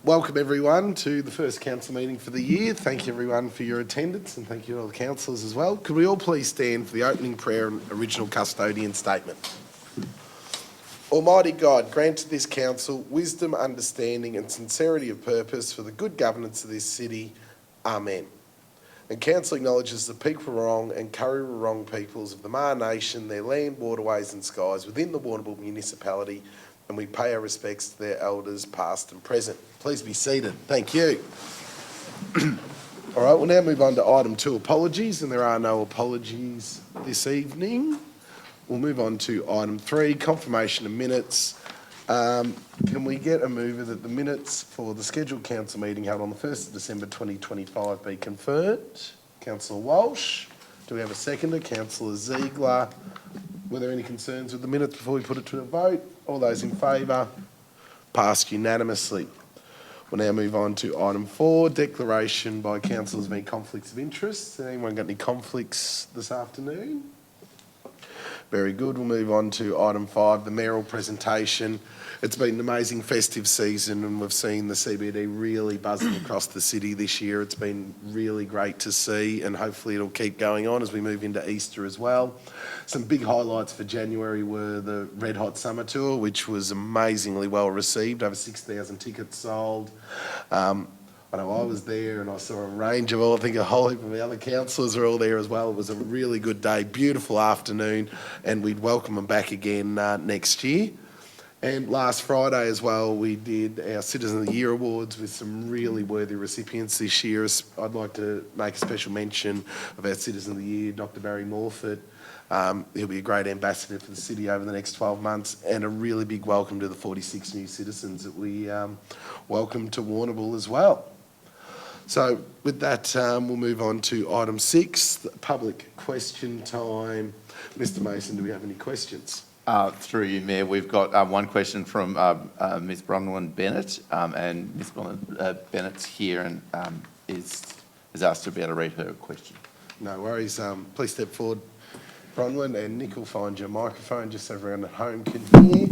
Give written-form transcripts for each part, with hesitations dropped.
Welcome everyone to the first council meeting for the year. Thank you everyone for your attendance and thank you to all the councillors as well. Could we all please stand for the opening prayer and original custodian statement? Almighty God, grant to this council wisdom, understanding and sincerity of purpose for the good governance of this city. Amen. And council acknowledges the Peek-Wurrong and Curry-Wurrong peoples of the Maar Nation, their land, waterways and skies within the Warrnambool municipality, and we pay our respects to their elders past and present. Please be seated. Thank you. All right, we'll now move on to item 2, apologies, and there are no apologies this evening. We'll move on to item 3, confirmation of minutes. Can we get a mover that the minutes for the scheduled council meeting held on the 1st of December 2025 be confirmed? Councillor Walsh. Do we have a seconder? Councillor Ziegler. Were there any concerns with the minutes before we put it to a vote? All those in favour? Passed unanimously. We'll now move on to item 4, declaration by councillors of any conflicts of interest. Has anyone got any conflicts this afternoon? Very good. We'll move on to item 5, the mayoral presentation. It's been an amazing festive season and we've seen the CBD really buzzing across the city this year. It's been really great to see and hopefully it'll keep going on as we move into Easter as well. Some big highlights for January were the Red Hot Summer Tour, which was amazingly well received, over 6,000 tickets sold. I know I was there and I saw a range of, I think a whole heap of the other councillors are all there as well. It was a really good day, beautiful afternoon, and we'd welcome them back again next year. And last Friday as well, we did our Citizen of the Year Awards with some really worthy recipients this year. I'd like to make a special mention of our Citizen of the Year, Dr. Barry Morford. He'll be a great ambassador for the city over the next 12 months, and a really big welcome to the 46 new citizens that we welcome to Warrnambool as well. So with that, we'll move on to item 6, the public question time. Mr. Mason, do we have any questions? Through you, Mayor, we've got one question from Ms. Bronwyn Bennett, and Ms. Bronwyn Bennett's here and is asked to be able to read her question. No worries. Please step forward, Bronwyn, and Nick will find your microphone just so everyone at home can hear.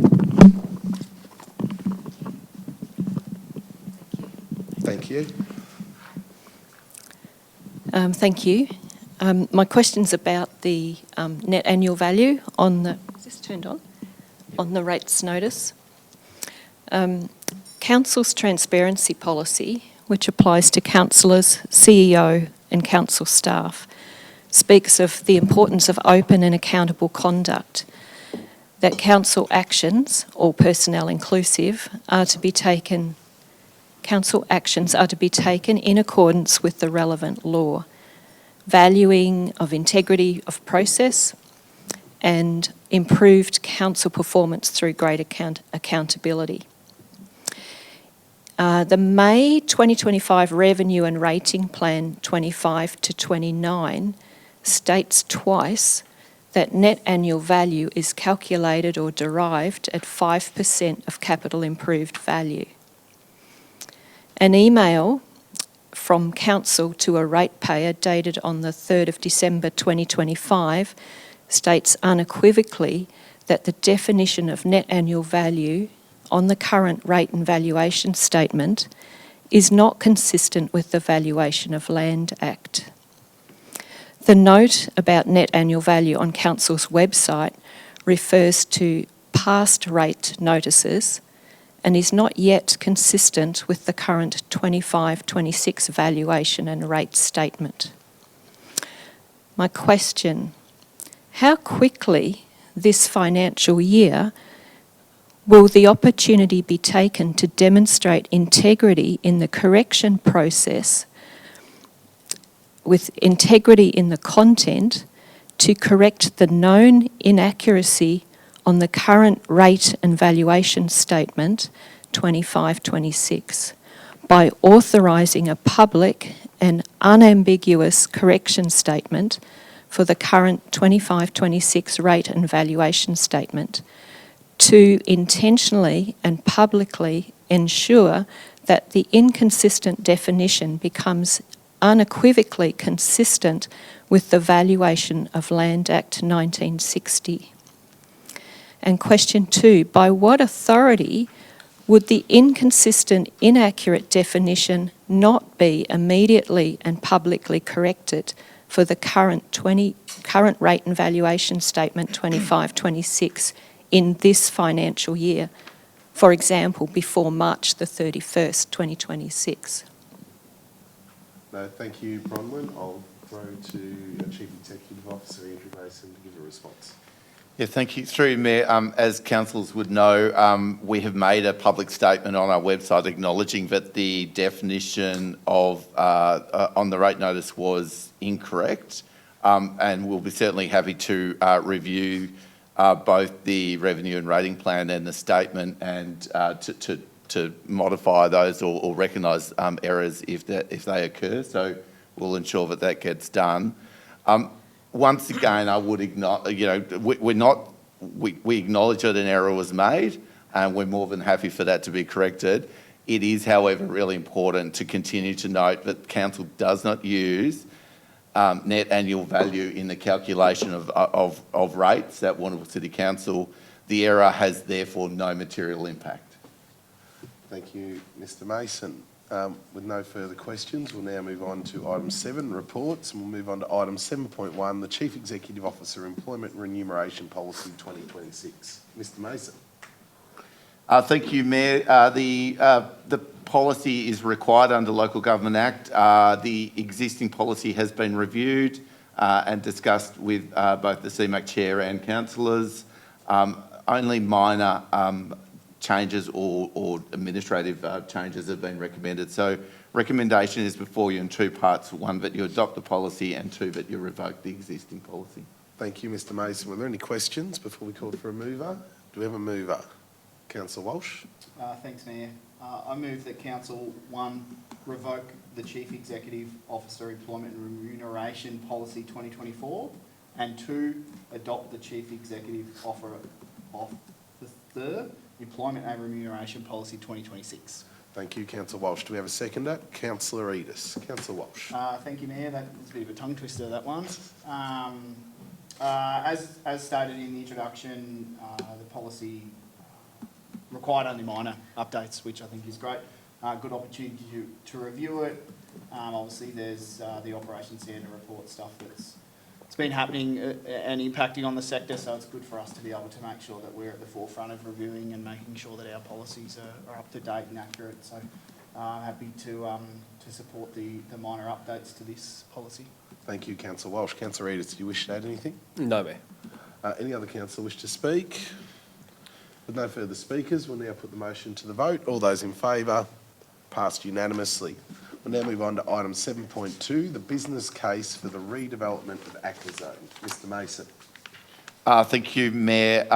Thank you. Thank you. My question's about the net annual value on the... Is this turned on? On the rates notice. Council's transparency policy, which applies to councillors, CEO and council staff, speaks of the importance of open and accountable conduct, that council actions, all personnel inclusive, council actions are to be taken in accordance with the relevant law, valuing of integrity of process and improved council performance through greater accountability. The May 2025 Revenue and Rating Plan 25 to 29 states twice that net annual value is calculated or derived at 5% of capital improved value. An email from Council to a ratepayer dated on the 3rd of December 2025 states unequivocally that the definition of net annual value on the current rate and valuation statement is not consistent with the Valuation of Land Act. The note about net annual value on Council's website refers to past rate notices and is not yet consistent with the current 25-26 valuation and rate statement. My question, how quickly this financial year will the opportunity be taken to demonstrate integrity in the correction process with integrity in the content to correct the known inaccuracy on the current rate and valuation statement 25-26 by authorising a public and unambiguous correction statement for the current 25-26 rate and valuation statement to intentionally and publicly ensure that the inconsistent definition becomes unequivocally consistent with the Valuation of Land Act 1960. And question 2, by what authority would the inconsistent, inaccurate definition not be immediately and publicly corrected for the current rate and valuation statement 25-26 in this financial year, for example, before March the 31st, 2026? No, thank you, Bronwyn. I'll throw to Chief Executive Officer Andrew Mason to give a response. Yeah, thank you. Through you, Mayor, as councillors would know, we have made a public statement on our website acknowledging that the definition of on the rate notice was incorrect, and we'll be certainly happy to review both the revenue and rating plan and the statement and to modify those or recognise errors if they occur. So we'll ensure that that gets done. Once again, I would acknowledge, we acknowledge that an error was made, and we're more than happy for that to be corrected. It is, however, really important to continue to note that council does not use net annual value in the calculation of rates at Warrnambool City Council. The error has therefore no material impact. Thank you, Mr Mason. With no further questions, we'll now move on to item 7, reports, and we'll move on to item 7.1, the Chief Executive Officer Employment and Remuneration Policy 2026. Mr Mason. Thank you, Mayor. The policy is required under Local Government Act. The existing policy has been reviewed and discussed with both the CMAC Chair and councillors. Only minor changes or administrative changes have been recommended. So recommendation is before you in two parts. One, that you adopt the policy, and two, that you revoke the existing policy. Thank you, Mr Mason. Were there any questions before we called for a mover? Do we have a mover? Councillor Walsh. Thanks, Mayor. I move that Council 1 revoke the Chief Executive Officer Employment and Remuneration Policy 2024, and 2, adopt the Chief Executive Officer Employment and Remuneration Policy 2026. Thank you, Councillor Walsh. Do we have a seconder? Councillor Edis. Councillor Walsh. Thank you, Mayor. That was a bit of a tongue twister, that one. As stated in the introduction, the policy required only minor updates, which I think is great. Good opportunity to review it. Obviously, there's the Operation Standard Report stuff it's been happening and impacting on the sector, so it's good for us to be able to make sure that we're at the forefront of reviewing and making sure that our policies are up to date and accurate. So happy to support the minor updates to this policy. Thank you, Councillor Walsh. Councillor Edis, do you wish to add anything? No, Mayor. Any other councillor wish to speak? With no further speakers, we'll now put the motion to the vote. All those in favour, passed unanimously. We'll now move on to item 7.2, the business case for the redevelopment of Aquazone. Mr Mason. Thank you, Mayor.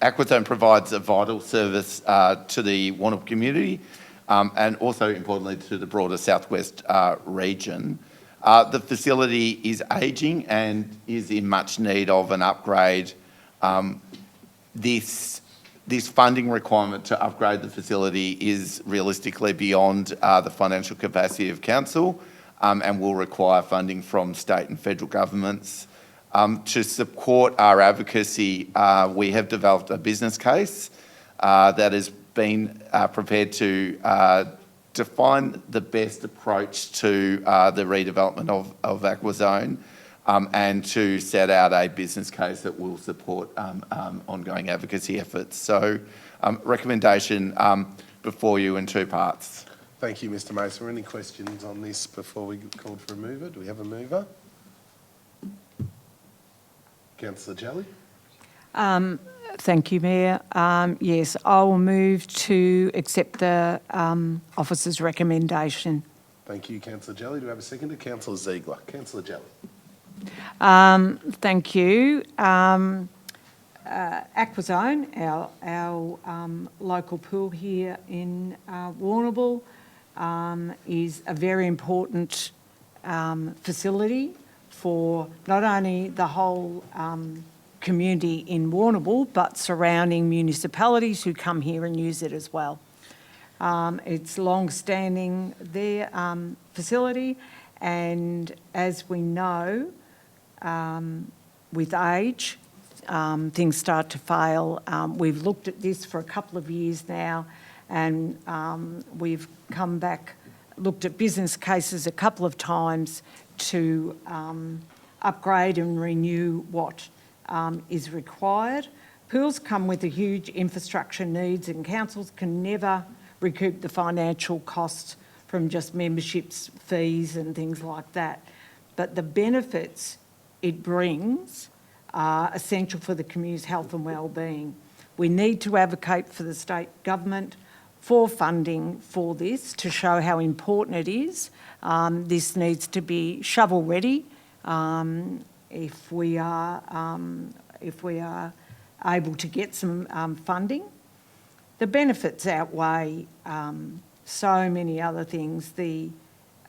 Aquazone provides a vital service to the Warrnambool community and also, importantly, to the broader southwest region. The facility is ageing and is in much need of an upgrade. This funding requirement to upgrade the facility is realistically beyond the financial capacity of council and will require funding from state and federal governments. To support our advocacy, we have developed a business case that has been prepared to define the best approach to the redevelopment of Aquazone and to set out a business case that will support ongoing advocacy efforts. So recommendation before you in two parts. Thank you, Mr Mason. Are there any questions on this before we called for a mover? Do we have a mover? Councillor Jelly. Thank you, Mayor. Yes, I will move to accept the officer's recommendation. Thank you, Councillor Jelly. Do we have a seconder? Councillor Ziegler. Councillor Jelly. Thank you. Aquazone, our local pool here in Warrnambool, is a very important facility for not only the whole community in Warrnambool, but surrounding municipalities who come here and use it as well. It's long-standing their facility, and as we know, with age, things start to fail. We've looked at this for a couple of years now, And we've come back, looked at business cases a couple of times to upgrade and renew what is required. Pools come with a huge infrastructure needs, and councils can never recoup the financial costs from just memberships, fees and things like that. But the benefits it brings are essential for the community's health and wellbeing. We need to advocate for the state government for funding for this to show how important it is. This needs to be shovel ready if we are able to get some funding. The benefits outweigh so many other things: the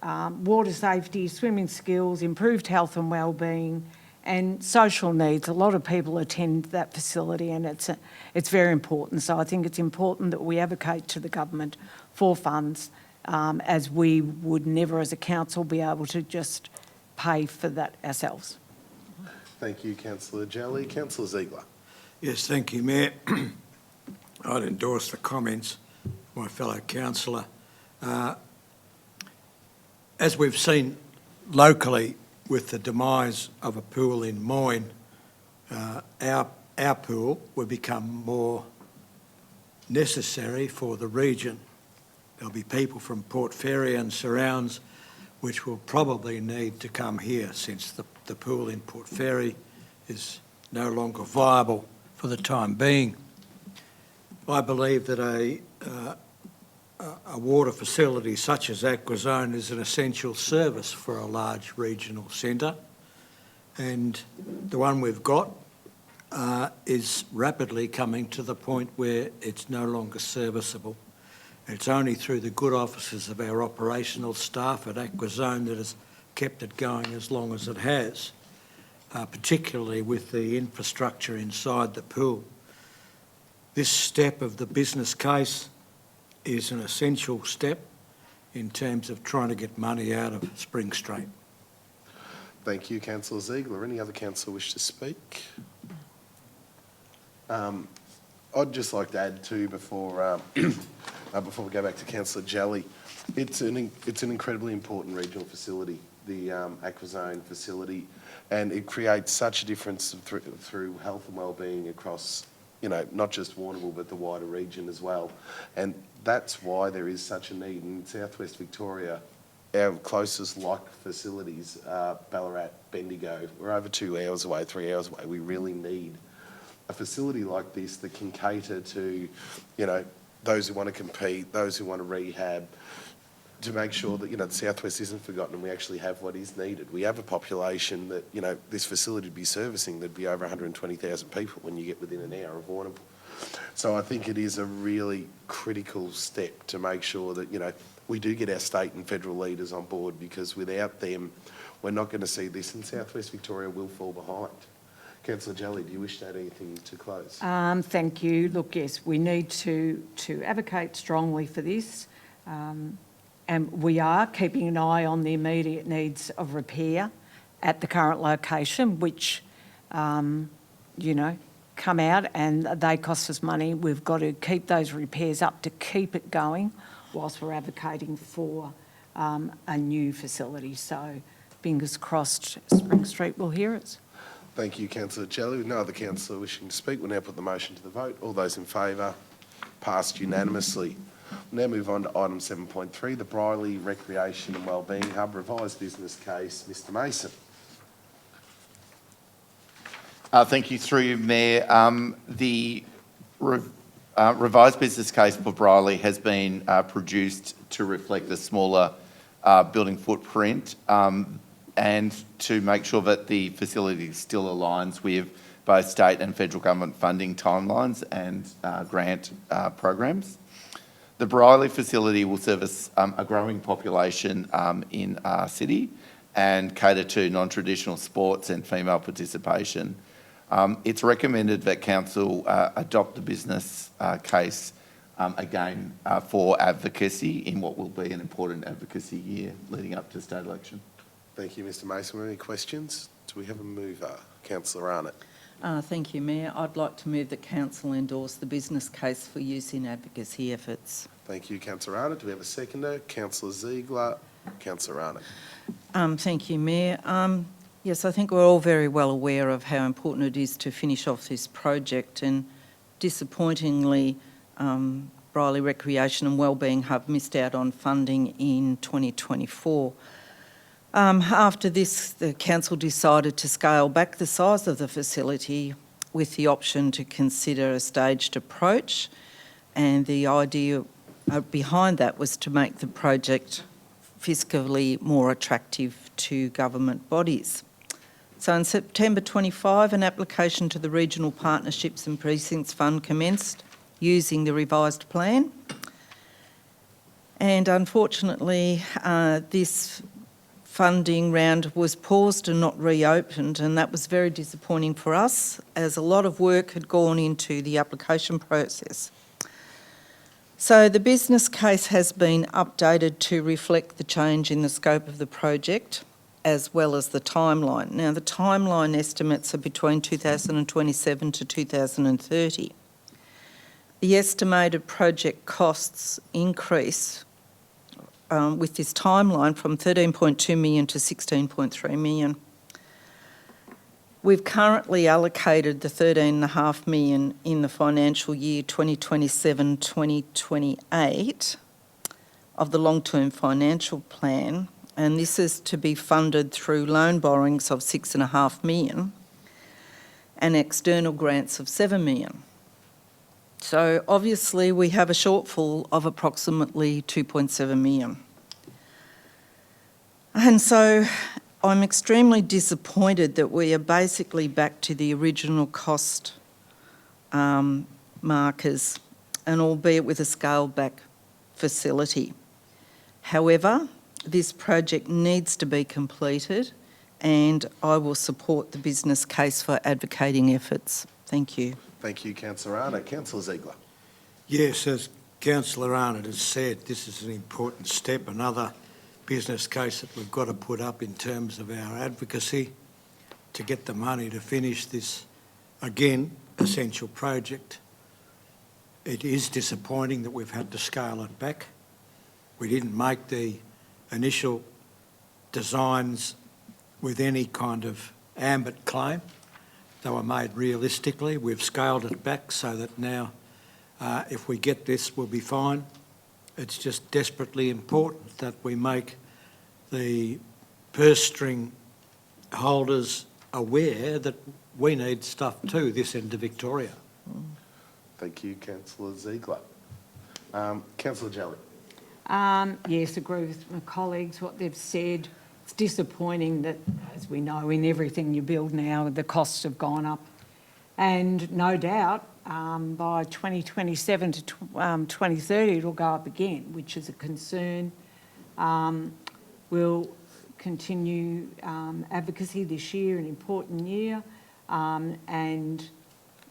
water safety, swimming skills, improved health and wellbeing, and social needs. A lot of people attend that facility, and it's very important. So I think it's important that we advocate to the government for funds, as we would never as a council be able to just pay for that ourselves. Thank you, Councillor Jelly. Councillor Ziegler. Yes, thank you, Mayor. I'd endorse the comments of my fellow councillor. As we've seen locally with the demise of a pool in Moyne, our pool will become more necessary for the region. There'll be people from Port Fairy and surrounds which will probably need to come here, since the pool in Port Fairy is no longer viable for the time being. I believe that a water facility such as Aquazone is an essential service for a large regional centre, and the one we've got is rapidly coming to the point where it's no longer serviceable. It's only through the good offices of our operational staff at Aquazone that has kept it going as long as it has, particularly with the infrastructure inside the pool. This step of the business case is an essential step in terms of trying to get money out of Spring Street. Thank you, Councillor Ziegler. Any other councillor wish to speak? I'd just like to add too, before before we go back to Councillor Jelly, it's an incredibly important regional facility, the Aquazone facility, and it creates such a difference through health and wellbeing across, you know, not just Warrnambool but the wider region as well. And that's why there is such a need. In South West Victoria, our closest like facilities are Ballarat, Bendigo. We're over 2 hours away, 3 hours away. We really need a facility like this that can cater to, you know, those who want to compete, those who want to rehab, to make sure that, you know, the Southwest isn't forgotten and we actually have what is needed. We have a population that, you know, this facility would be servicing, there'd be over 120,000 people when you get within an hour of Warrnambool. So I think it is a really critical step to make sure that, you know, we do get our state and federal leaders on board, because without them, we're not going to see this, and Southwest Victoria will fall behind. Councillor Jelly, do you wish to add anything to close? Thank you. Look, yes, we need to advocate strongly for this, and we are keeping an eye on the immediate needs of repair at the current location, which, you know, come out and they cost us money. We've got to keep those repairs up to keep it going whilst we're advocating for a new facility. So fingers crossed Spring Street will hear us. Thank you, Councillor Jelly. With no other councillor wishing to speak, we'll now put the motion to the vote. All those in favour? Passed unanimously. We'll now move on to item 7.3, the Briley Recreation and Wellbeing Hub revised business case. Mr Mason. Thank you, through you, Mayor. The revised business case for Briley has been produced to reflect the smaller building footprint, and to make sure that the facility still aligns with both state and federal government funding timelines and grant programs. The Briley facility will service a growing population in our city and cater to non-traditional sports and female participation. It's recommended that Council adopt the business case again for advocacy in what will be an important advocacy year leading up to state election. Thank you, Mr Mason. Any questions? Do we have a mover? Councillor Arnott. Thank you, Mayor. I'd like to move that council endorse the business case for use in advocacy efforts. Thank you, Councillor Arnott. Do we have a seconder? Councillor Ziegler. Councillor Arnott. Thank you, Mayor. Yes, I think we're all very well aware of how important it is to finish off this project, and disappointingly, Briley Recreation and Wellbeing Hub missed out on funding in 2024. After this, the council decided to scale back the size of the facility with the option to consider a staged approach, and the idea behind that was to make the project fiscally more attractive to government bodies. So in September 25, an application to the Regional Partnerships and Precincts Fund commenced using the revised plan. And unfortunately, this funding round was paused and not reopened, and that was very disappointing for us, as a lot of work had gone into the application process. So the business case has been updated to reflect the change in the scope of the project, as well as the timeline. Now, the timeline estimates are between 2027 to 2030. The estimated project costs increase with this timeline from 13.2 million to 16.3 million. We've currently allocated the 13.5 million in the financial year 2027-2028 of the long-term financial plan, and this is to be funded through loan borrowings of 6.5 million and external grants of 7 million. So obviously we have a shortfall of approximately 2.7 million. And so I'm extremely disappointed that we are basically back to the original cost markers, and albeit with a scaled back facility. However, this project needs to be completed, and I will support the business case for advocating efforts. Thank you. Thank you, Councillor Arnott. Councillor Ziegler. Yes, as Councillor Arnott has said, this is an important step, another business case that we've got to put up in terms of our advocacy to get the money to finish this, again, essential project. It is disappointing that we've had to scale it back. We didn't make the initial designs with any kind of ambit claim. They were made realistically. We've scaled it back so that now if we get this, we'll be fine. It's just desperately important that we make the purse string holders aware that we need stuff too, this end of Victoria. Thank you, Councillor Ziegler. Councillor Jelly. Yes, agree with my colleagues, what they've said. It's disappointing that, as we know, in everything you build now, the costs have gone up. And no doubt, by 2027 to 2030, it'll go up again, which is a concern. We'll continue advocacy this year, an important year, and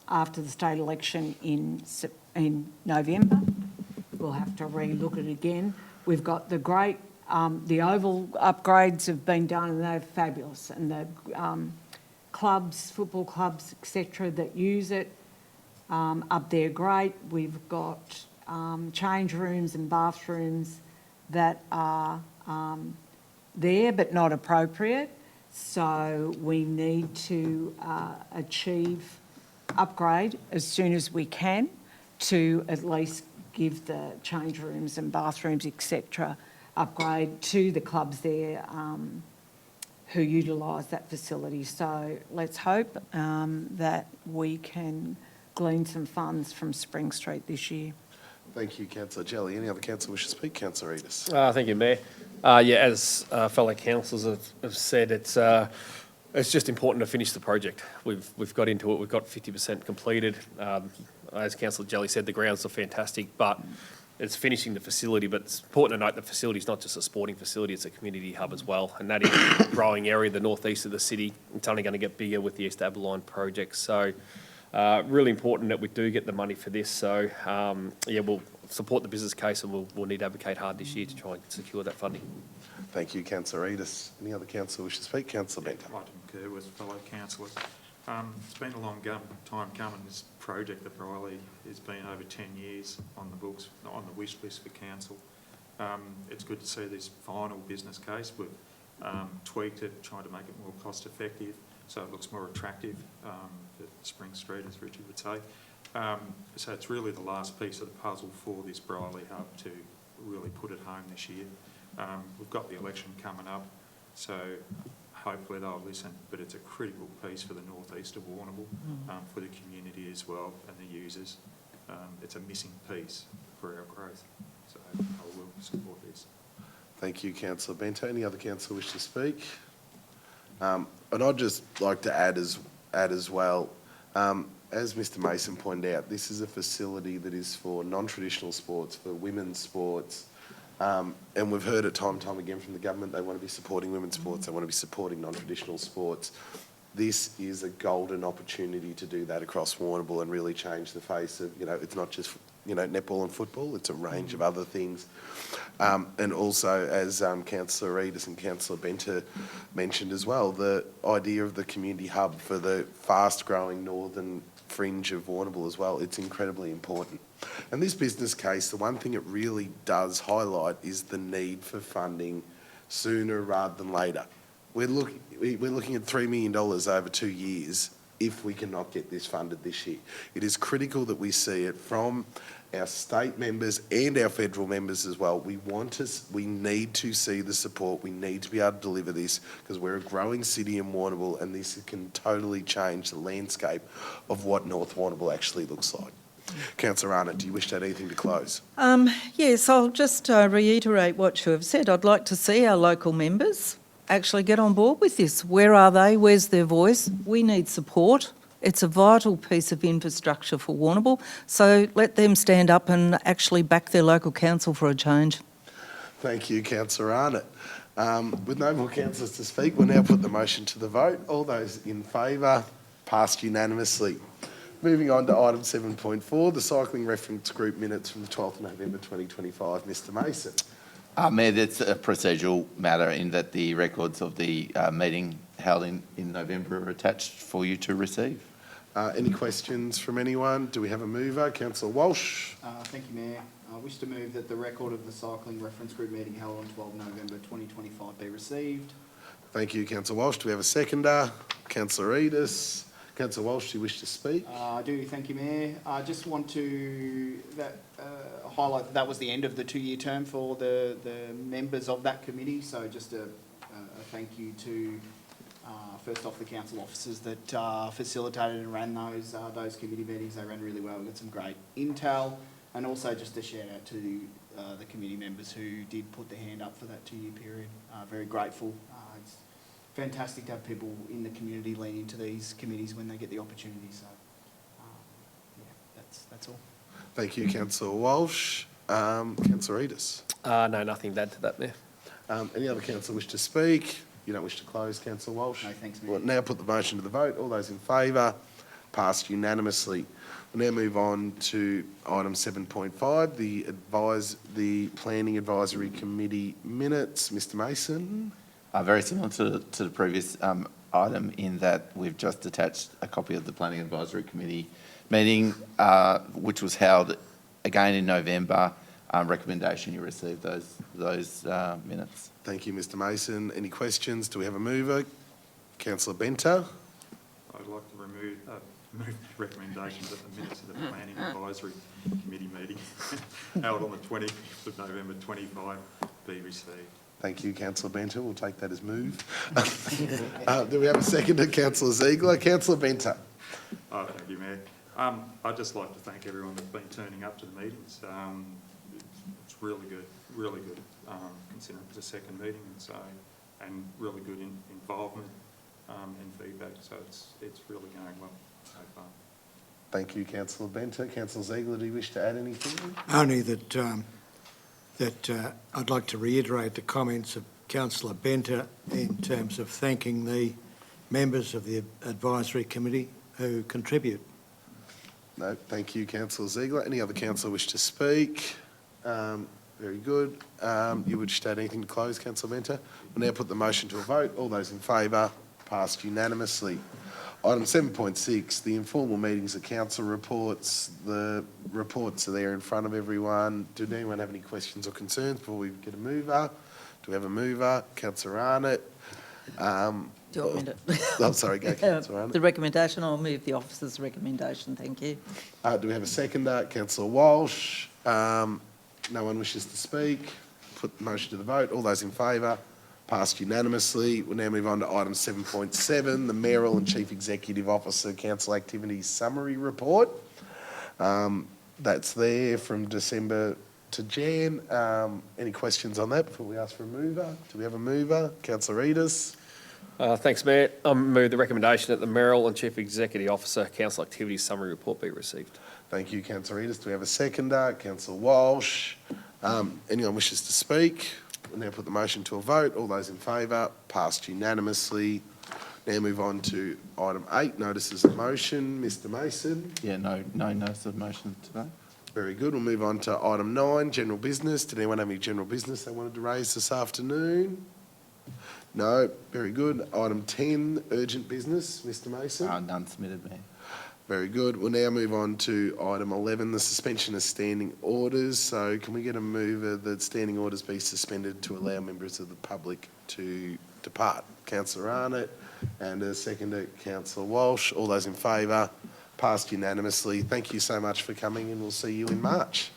after the state election in November, we'll have to re-look at it again. We've got the great, the oval upgrades have been done and they're fabulous, and the clubs, football clubs, etc., that use it up there, great. We've got change rooms and bathrooms that are there but not appropriate, so we need to achieve upgrade as soon as we can to at least give the change rooms and bathrooms, etc., upgrade to the clubs there who utilise that facility. So let's hope that we can glean some funds from Spring Street this year. Thank you, Councillor Jelly. Any other councillor wish to speak? Councillor Edis. Thank you, Mayor. As fellow councillors have said, it's just important to finish the project. We've got into it. We've got 50% completed. As Councillor Jelly said, the grounds are fantastic, but it's finishing the facility. But it's important to note the facility is not just a sporting facility; it's a community hub as well, and that is a growing area, the northeast of the city. It's only going to get bigger with the East Aberline project. So, really important that we do get the money for this. So, we'll support the business case, and we'll need to advocate hard this year to try and secure that funding. Thank you, Councillor Edis. Any other councillor wish to speak? Councillor Benter. I'd like to concur with fellow councillors. It's been a long time coming. This project at Briley has been over 10 years on the books, on the wish list for council. It's good to see this final business case. We've tweaked it, trying to make it more cost effective so it looks more attractive for Spring Street, as Richard would say. So it's really the last piece of the puzzle for this Briley hub to really put it home this year. We've got the election coming up, so hopefully they'll listen, but it's a critical piece for the northeast of Warrnambool, for the community as well and the users. It's a missing piece for our growth, so I will support this. Thank you, Councillor Bento. Any other councillor wish to speak? And I'd just like to add as well, as Mr Mason pointed out, this is a facility that is for non-traditional sports, for women's sports, and we've heard it time and time again from the government, they want to be supporting women's sports, they want to be supporting non-traditional sports. This is a golden opportunity to do that across Warrnambool and really change the face of, it's not just, netball and football, it's a range of other things. And also, as Councillor Reedus and Councillor Benter mentioned as well, the idea of the community hub for the fast-growing northern fringe of Warrnambool as well, it's incredibly important. And this business case, the one thing it really does highlight is the need for funding sooner rather than later. We're looking at $3 million over 2 years if we cannot get this funded this year. It is critical that we see it from our state members and our federal members as well. We need to see the support. We need to be able to deliver this because we're a growing city in Warrnambool and this can totally change the landscape of what North Warrnambool actually looks like. Councillor Arnott, do you wish to add anything to close? Yes, I'll just reiterate what you have said. I'd like to see our local members actually get on board with this. Where are they? Where's their voice? We need support. It's a vital piece of infrastructure for Warrnambool, so let them stand up and actually back their local council for a change. Thank you, Councillor Arnott. With no more councillors to speak, we'll now put the motion to the vote. All those in favour, passed unanimously. Moving on to item 7.4, the Cycling Reference Group minutes from the 12th of November 2025. Mr Mason. Mayor, that's a procedural matter in that the records of the meeting held in November are attached for you to receive. Any questions from anyone? Do we have a mover? Councillor Walsh. Thank you, Mayor. I wish to move that the record of the Cycling Reference Group meeting held on 12 November 2025 be received. Thank you, Councillor Walsh. Do we have a seconder? Councillor Reedus. Councillor Walsh, do you wish to speak? I do, thank you, Mayor. I just want to highlight that was the end of the 2-year term for the members of that committee, so just a thank you to first off the council officers that facilitated and ran those committee meetings. They ran really well. We got some great intel, and also just a shout out to the committee members who did put their hand up for that 2-year period. Very grateful. It's fantastic to have people in the community lean into these committees when they get the opportunity. So, yeah, that's all. Thank you, Councillor Walsh. Councillor Reedus. No, nothing to add to that, Mayor. Any other councillor wish to speak? You don't wish to close, Councillor Walsh? No, thanks, Mayor. We'll now put the motion to the vote. All those in favour, passed unanimously. We'll now move on to item 7.5, the Planning Advisory Committee minutes. Mr Mason. Very similar to the previous item in that we've just attached a copy of the Planning Advisory Committee meeting, which was held again in November. Recommendation you received those minutes. Thank you, Mr Mason. Any questions? Do we have a mover? Councillor Benter. I'd like to move the recommendation that the minutes of the Planning Advisory Committee meeting held on the 25th of November 25 be received. Thank you, Councillor Benter. We'll take that as move. Do we have a seconder? Councillor Ziegler. Councillor Benter. Thank you, Mayor. I'd just like to thank everyone that's been turning up to the meetings. It's really good, considering it was a second meeting, and really good involvement and feedback. So it's really going well so far. Thank you, Councillor Benter. Councillor Ziegler, do you wish to add anything? Only that I'd like to reiterate the comments of Councillor Benter in terms of thanking the members of the Advisory Committee who contribute. No, thank you, Councillor Ziegler. Any other councillor wish to speak? Very good. You wish to add anything to close, Councillor Benter? We'll now put the motion to a vote. All those in favour, passed unanimously. Item 7.6, the informal meetings of council reports. The reports are there in front of everyone. Did anyone have any questions or concerns before we get a mover? Do we have a mover? Councillor Arnott. Do you want me to? Oh, sorry, go Councillor The Arnott. recommendation, I'll move the officer's recommendation, thank you. Do we have a seconder? Councillor Walsh. No one wishes to speak. Put the motion to the vote. All those in favour? Passed unanimously. We'll now move on to item 7.7, the Mayoral and Chief Executive Officer Council Activities Summary Report. That's there from December to Jan. Any questions on that before we ask for a mover? Do we have a mover? Councillor Edis. Thanks, Mayor. I move the recommendation that the Mayoral and Chief Executive Officer Council Activities Summary Report be received. Thank you, Councillor Edis. Do we have a seconder? Councillor Walsh. Anyone wishes to speak? We'll now put the motion to a vote. All those in favour? Passed unanimously. Now move on to item 8, notices of motion. Mr Mason. Yeah, no notice of motion today. Very good. We'll move on to item 9, general business. Did anyone have any general business they wanted to raise this afternoon? No. Very good. Item 10, urgent business. Mr Mason. None submitted, Mayor. Very good. We'll now move on to item 11, the suspension of standing orders. So can we get a mover that standing orders be suspended to allow members of the public to depart? Councillor Arnott and a seconder, Councillor Walsh. All those in favour? Passed unanimously. Thank you so much for coming and we'll see you in March.